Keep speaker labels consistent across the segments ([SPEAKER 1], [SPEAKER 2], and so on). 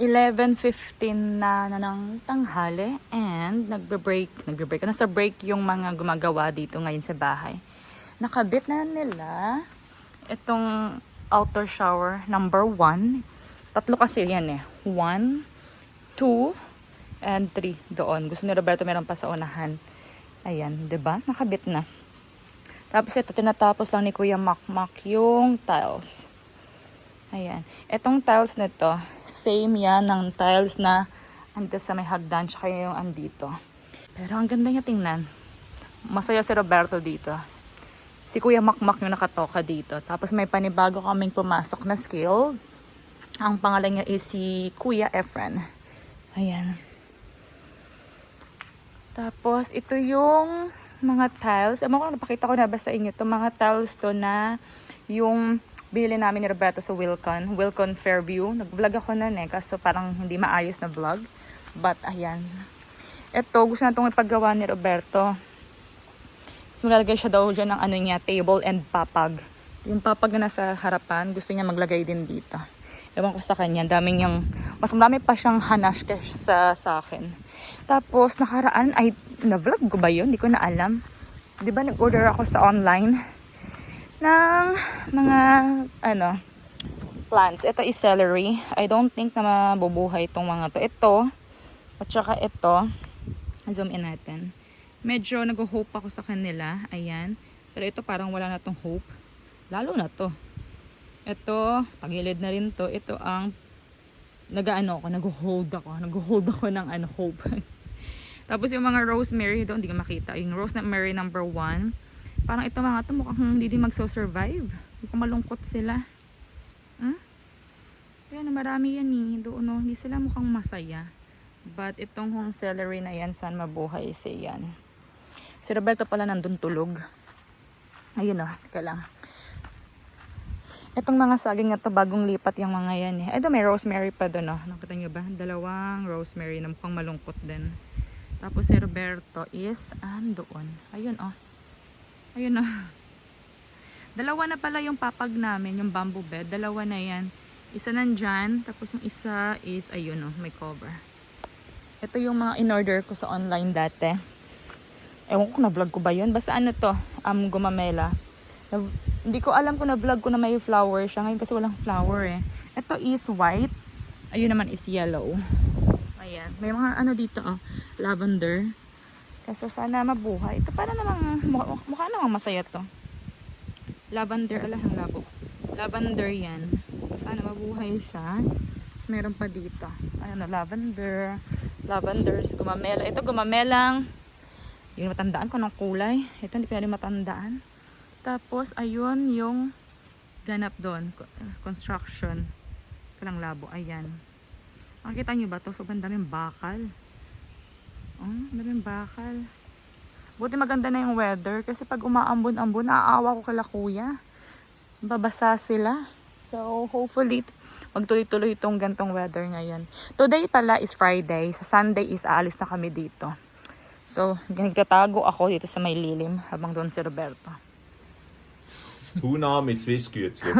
[SPEAKER 1] 11:15 na ng tanghali and nagbe-break nasa break yung mga gumagawa dito ngayon sa bahay. Nakabit na nila itong outer shower number 1. Tatlo kasi yan eh. 1, 2, and 3 doon. Gusto ni Roberto meron pa sa unahan. Ayan, 'di ba? Nakabit na. Tapos ito tinatapos lang ni Kuya Makmak yung tiles. Ayan. Etong tiles na to, same yan ng tiles na andito sa may hagdan tsaka yung andito. Pero ang ganda niya tingnan. Masaya si Roberto dito. Si Kuya Makmak yung nakatoka dito. Tapos may panibago kaming pumasok na skill. Ang pangalan niya is si Kuya Efren. Ayan. Tapos ito yung mga tiles. Ewan ko, napakita ko na ba sa inyo to. Mga tiles to na yung binili namin ni Roberto sa Wilcon Fairview. Nag-vlog ako na kaso parang hindi maayos na vlog. But ayan. Ito, gusto na itong ipagawa ni Roberto. So, maglagay siya daw dyan ng ano niya, table and papag. Yung papag na nasa harapan, gusto niya maglagay din dito. Ewan ko sa kanya, mas marami pa siyang hanash sa akin. Tapos, nakaraan, na-vlog ko ba yun? Hindi ko na alam. Diba nag-order ako sa online ng mga plants. Ito is celery. I don't think na mabubuhay itong mga to. Ito, at saka ito, zoom in natin. Medyo nag-hope ako sa kanila. Ayan. Pero ito parang wala na tong hope. Lalo na to. Ito, pagilid na rin to. Ito ang nag-hold ako ng hope. Tapos yung mga rosemary, hindi ko makita. Yung rosemary number 1. Parang ito mga ito mukhang hindi din magso-survive. Mukhang malungkot sila. Kaya marami yan eh. Doon no, hindi sila mukhang masaya. But itong hong celery na yan, saan mabuhay siya yan. Si Roberto pala nandun tulog. Ayun o, teka lang. Itong mga saging na to bagong lipat yung mga yan eh. Ito may rosemary pa doon o. Nakita nyo ba? 2 rosemary na mukhang malungkot din. Tapos si Roberto is doon. Ayun o. Ayun o. 2 na pala yung papag namin, yung bamboo bed. 2 na yan. Isa nandyan, tapos yung isa is, ayun o, may cover. Ito yung mga in-order ko sa online dati. Ewan ko, na-vlog ko ba yun? Basta ano to, gumamela. Hindi ko alam kung na-vlog ko na may flower siya. Ngayon kasi walang flower eh. Ito is white. Ayun naman is yellow. Ayan. May mga dito lavender. Kaso sana mabuhay. Ito para namang mukha namang masaya to. Lavender, ang labo. Lavender yan. So sana mabuhay siya. Tapos meron pa dito. Lavender. Lavenders, gumamela. Ito gumamelang. Hindi ko matandaan kung anong kulay. Ito hindi ko na rin matandaan. Tapos ayun yung ganap doon. Construction. Kalang labo. Ayan. Makikita nyo ba to? Sobrang daming bakal. Daming bakal. Buti maganda na yung weather kasi pag umaambon-ambon, naaawa ko kala kuya. Babasa sila. So, hopefully, magtuloy-tuloy itong gantong weather ngayon. Today pala is Friday. Sa Sunday is aalis na kami dito. So, nagtatago ako dito sa may lilim habang doon si Roberto.
[SPEAKER 2] Tuna mit Swiss-Gützli.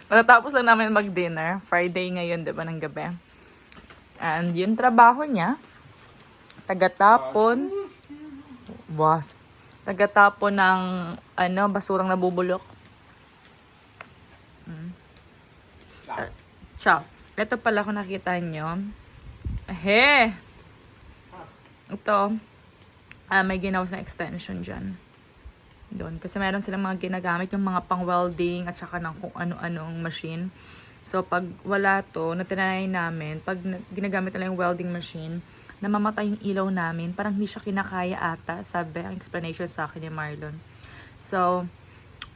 [SPEAKER 1] Matatapos lang namin mag-dinner. Friday ngayon, diba, ng gabi. And yung trabaho niya, tagatapon ng basurang nabubulok. Ciao. Ito pala kung nakita nyo. Ito, may ginawas na extension dyan. Doon. Kasi meron silang mga ginagamit yung mga pang-welding at saka ng kung ano-anong machine. So, pag wala to, natinanay namin, pag ginagamit nila yung welding machine, namamatay yung ilaw namin. Parang hindi siya kinakaya ata, sabi ang explanation sa akin ni Marlon. So,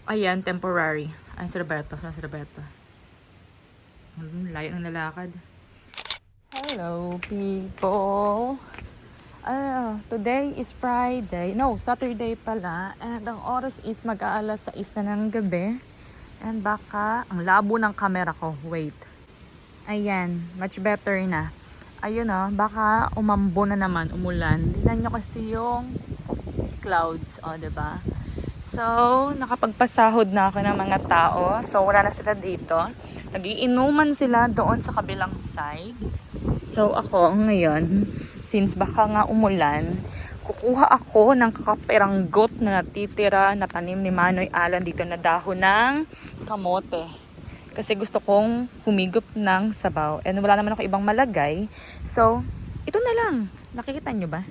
[SPEAKER 1] ayan, temporary. Ay, si Roberto. Saan si Roberto? Layo ng lalakad. Hello, people! Today is Friday. No, Saturday pala. And ang oras is mag-aalas 6 na ng gabi. And baka, ang labo ng camera ko. Wait. Ayan, much better na. Ayun baka umambo na naman, umulan. Tingnan nyo kasi yung clouds, diba? So, nakapagpasahod na ako ng mga tao. So, wala na sila dito. Nagiinuman sila doon sa kabilang side. So, ako ngayon, since baka nga umulan, kukuha ako ng kakapiranggot na natitira na tanim ni Manoy Alan dito na dahon ng kamote. Kasi gusto kong humigop ng sabaw. And wala naman ako ibang malagay. So, ito na lang. Nakikita nyo ba?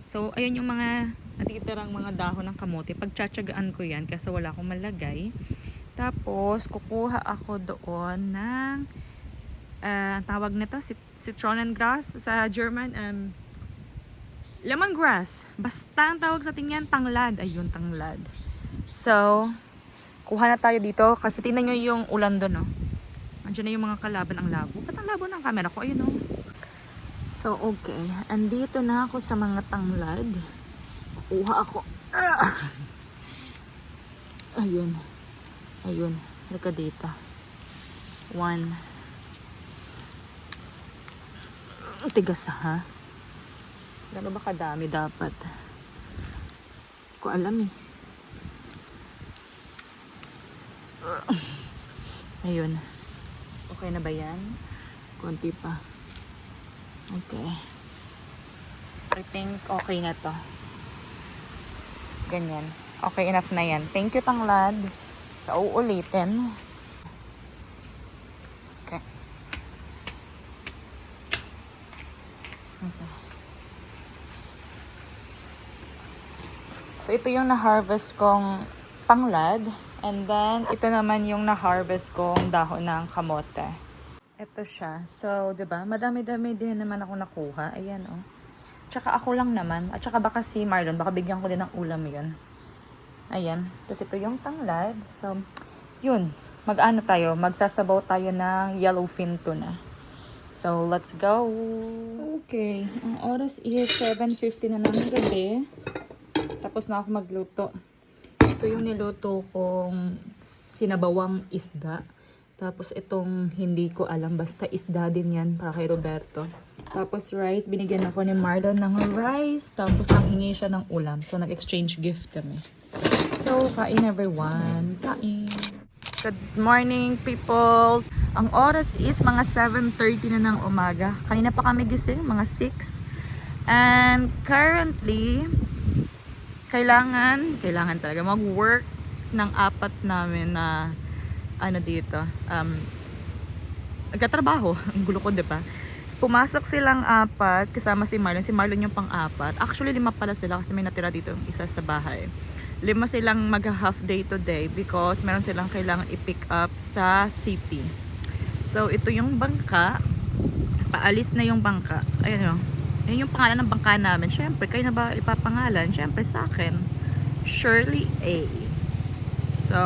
[SPEAKER 1] So, ayun yung mga natitirang mga dahon ng kamote. Pagtsatsagaan ko yan kasi wala akong malagay. Tapos, kukuha ako doon ng tawag nito, Zitronengrass sa German. Lemongrass. Basta ang tawag sa tingyan, tanglad. Ayun, tanglad. So, kuha na tayo dito kasi tingnan nyo yung ulan doon, Andiyan na yung mga kalaban, ang labo. Ba't ang labo ng camera ko? Ayun, So, okay. Andito na ako sa mga tanglad. Kuha ako. Ayun. Ayun. Halika dito. 1. Tigas ha? Gano'n ba kadami dapat? Hindi ko alam Ayun. Okay na ba yan? Konti pa. Okay. I think okay na to. Ganyan. Okay, enough na yan. Thank you, tanglad. Sa uulitin. Okay. Okay. So, ito yung na-harvest kong tanglad. And then, ito naman yung na-harvest kong dahon ng kamote. Ito siya. So, 'di ba? Madami-dami din naman ako nakuha. Ayan, Tsaka ako lang naman. At tsaka baka si Marlon, baka bigyan ko din ng ulam 'yun. Ayan. Tapos ito yung tanglad. So, 'yun. Mag-ano tayo? Magsasabaw tayo ng yellowfin tuna. So, let's go. Okay. Ang oras is 7:50 na ng gabi. Tapos na ako magluto. Ito yung niluto kong sinabawang isda. Tapos itong hindi ko alam, basta isda din yan para kay Roberto. Tapos rice, binigyan ako ni Marlon ng rice. Tapos nanghingi siya ng ulam. So nag-exchange gift kami. So kain everyone. Kain. Good morning people. Ang oras is mga 7:30 na ng umaga. Kanina pa kami gising, mga 6. And currently, kailangan talaga mag-work ng 4 namin na dito, nagkatrabaho. Ang gulo ko, diba? Pumasok silang 4, kasama si Marlon. Si Marlon yung pang-4. Actually, 5 pala sila kasi may natira dito yung isa sa bahay. 5 silang mag-half day today because meron silang kailangan i-pick up sa city. So, ito yung bangka. Paalis na yung bangka. Ayun Ayun yung pangalan ng bangka namin. Siyempre, kayo na ba ipapangalan? Siyempre, sa akin. Shirley A. So,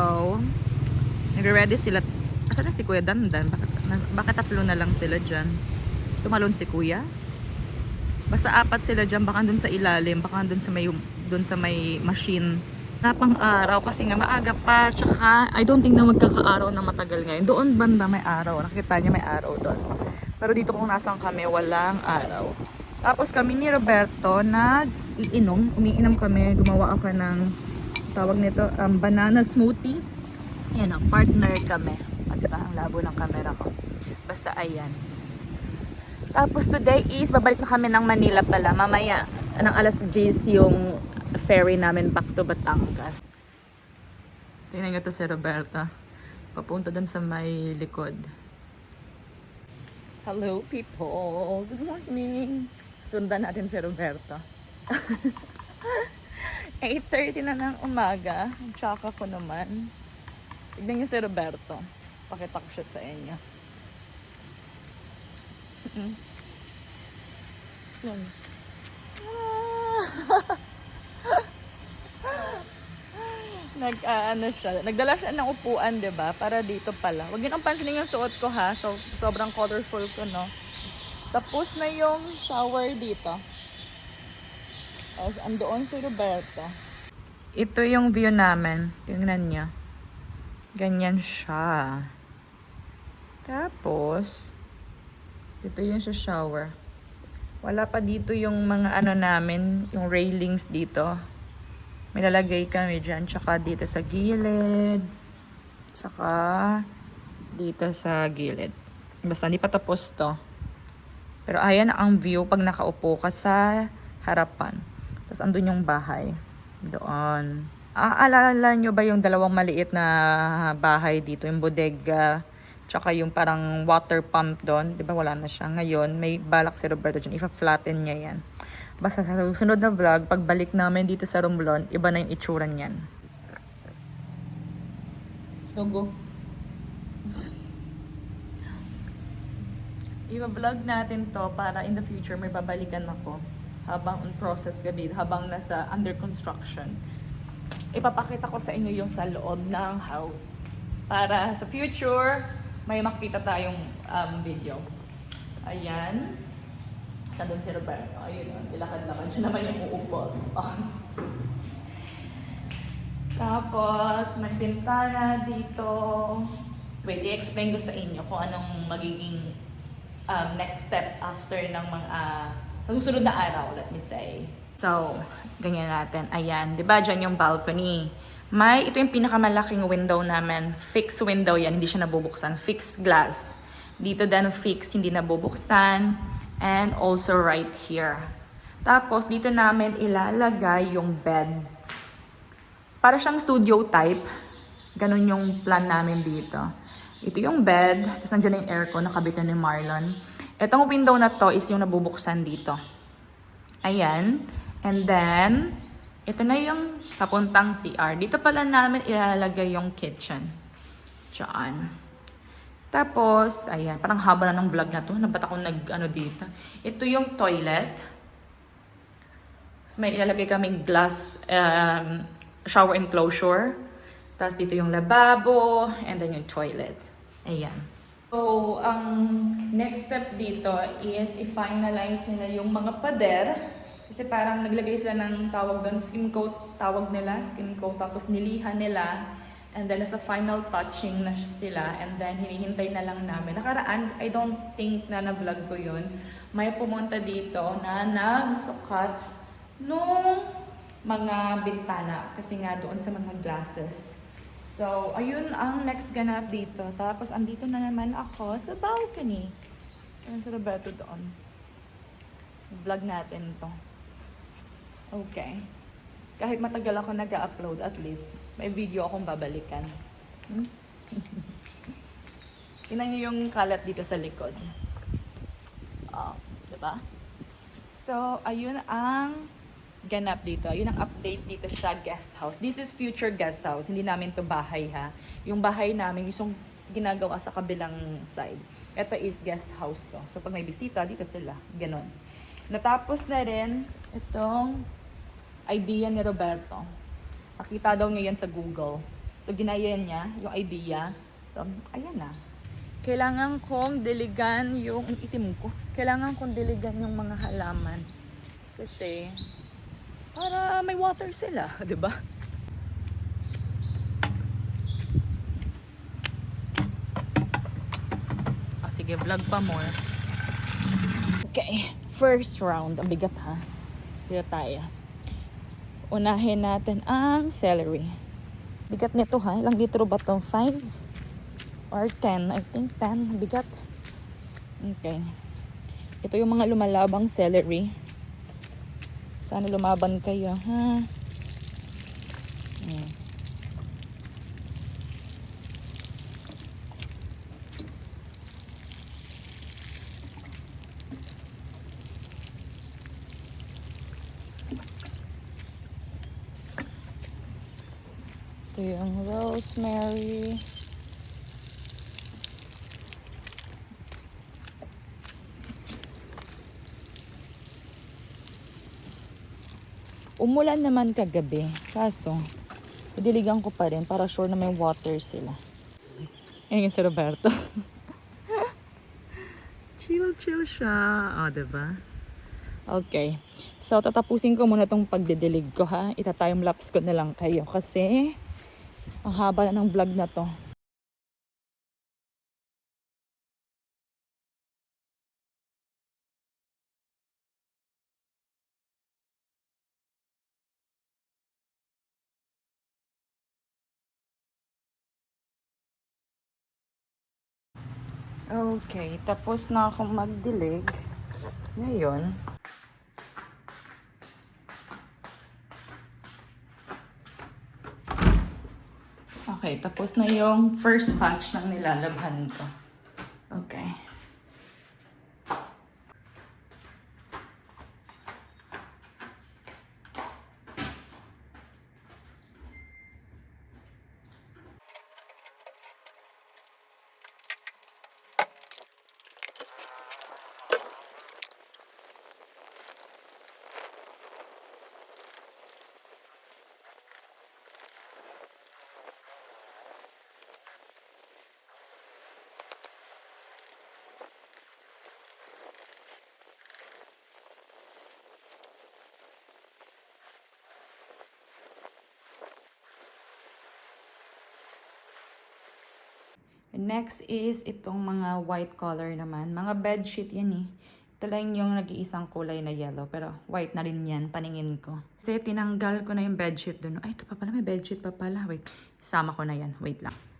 [SPEAKER 1] nagre-ready sila. Asan na si Kuya Dandan? Bakit 3 na lang sila dyan? Tumalon si Kuya? Basta 4 sila dyan. Baka dun sa ilalim. Baka dun sa may machine. Napang araw kasi nga maaga pa. Tsaka, I don't think na magkakaaraw na matagal ngayon. Doon banda may araw. Nakikita niya may araw doon. Pero dito kung nasaan kami, walang araw. Tapos kami ni Roberto umiinom kami. Gumawa ako ng tawag nito, banana smoothie. Ayan partner kami. Diba? Ang labo ng camera ko. Basta ayan. Tapos today is, babalik na kami ng Manila pala. Mamaya, ng alas 10 yung ferry namin back to Batangas. Tingnan nga to si Roberta. Papunta dun sa may likod. Hello people! Good morning! Sundan natin si Roberta. 8:30 na ng umaga. Tsaka ko naman. Tignan niyo si Roberto. Pakita ko siya sa inyo. Yan. Nagdala siya ng upuan, 'di ba? Para dito pala. Huwag niyo nang pansinin yung suot ko ha. So, sobrang colorful ko, no? Tapos na yung shower dito. Tapos andoon si Roberto. Ito yung view namin. Tingnan niyo. Ganyan siya. Tapos, Dito yung sa shower. Wala pa dito yung mga ano namin, yung railings dito. May lalagay kami dyan. Tsaka dito sa gilid. Tsaka dito sa gilid. Basta hindi pa tapos to. Pero ayan ang view pag nakaupo ka sa harapan. Tapos andun yung bahay. Doon. Aalala nyo ba yung dalawang maliit na bahay dito? Yung bodega, tsaka yung parang water pump doon. Di ba wala na siya? Ngayon, may balak si Roberto dyan. Ipa-flatten niya yan. Basta sa susunod na vlog, pagbalik namin dito sa Romblon, iba na yung itsura niyan. So go. I-vlog natin to para in the future may babalikan ako habang on process gabi, habang nasa under construction. Ipapakita ko sa inyo yung sa loob ng house para sa future may makita tayong video. Ayan. Nandun si Roberto. Ayun, nilakad-lakad siya naman yung uupo. Tapos, may bintana dito. Wait, i-explain ko sa inyo kung anong magiging next step after ng mga sa susunod na araw, let me say. So, ganyan natin. Ayan, 'di ba? Diyan yung balcony. Ito yung pinakamalaking window namin. Fixed window yan, hindi siya nabubuksan. Fixed glass. Dito din fixed, hindi nabubuksan. And also right here. Tapos, dito namin ilalagay yung bed. Para siyang studio type. Ganun yung plan namin dito. Ito yung bed. Tapos nandiyan yung aircon, nakabitan ni Marlon. Itong window na to is yung nabubuksan dito. Ayan. And then, ito na yung papuntang CR. Dito pala namin ilalagay yung kitchen. Diyan. Tapos, ayan. Parang haba na ng vlog na to. Ba't ako nag-ano dito? Ito yung toilet. Tapos may ilalagay kaming glass shower enclosure. Tapos dito yung lababo. And then yung toilet. Ayan. So, ang next step dito is i-finalize nila yung mga pader. Kasi parang naglagay sila ng tawag doon, skim coat, tawag nila, skim coat, tapos nilihan nila. And then, nasa final touching na sila. And then, hinihintay na lang namin. Nakaraan, I don't think na na-vlog ko yun. May pumunta dito na nagsukat nung mga bintana. Kasi nga doon sa mga glasses. So, ayun ang next ganap dito. Tapos, andito na naman ako sa balcony. Ayun sa Roberto doon. Vlog natin to. Okay. Kahit matagal ako nag-upload, at least may video akong babalikan. Tingnan niyo yung kalat dito sa likod. Oh, diba? So, ayun ang ganap dito. Ayun ang update dito sa guest house. This is future guest house. Hindi namin to bahay ha. Yung bahay namin, yung ginagawa sa kabilang side. Ito is guest house to. So, pag may bisita, dito sila. Ganon. Natapos na rin itong idea ni Roberto. Nakita daw niya yan sa Google. So, ginaya niya yung idea. So, ayan na. Kailangan kong diligan yung itim ko. Kailangan kong diligan yung mga halaman. Kasi, para may water sila, di ba? Sige, vlog pa more. Okay, first round. Ang bigat ha. Dito tayo. Unahin natin ang celery. Bigat nito ha. Ilang litro ba ito? 5 or 10? I think 10. Bigat. Okay. Ito yung mga lumalabang celery. Sana lumaban kayo ha. Ito yung rosemary. Umulan naman kagabi. Kaso, idiligan ko pa rin para sure na may water sila. Ayan yung si Roberto. Chill siya. O, diba? Okay. So, tatapusin ko muna tong pagdidilig ko ha. Ita-timelapse ko na lang kayo kasi ang haba na ng vlog na to. Okay, tapos na akong magdilig. Ngayon, okay, tapos na yung first batch ng nilalabhan ko. Okay. Next is itong mga white color naman. Mga bedsheet yan eh. Ito lang yung nag-iisang kulay na yellow. Pero white na rin yan, paningin ko. Kasi tinanggal ko na yung bedsheet dun. Ay, ito pa pala, may bedsheet pa pala. Wait, isama ko na yan. Wait lang.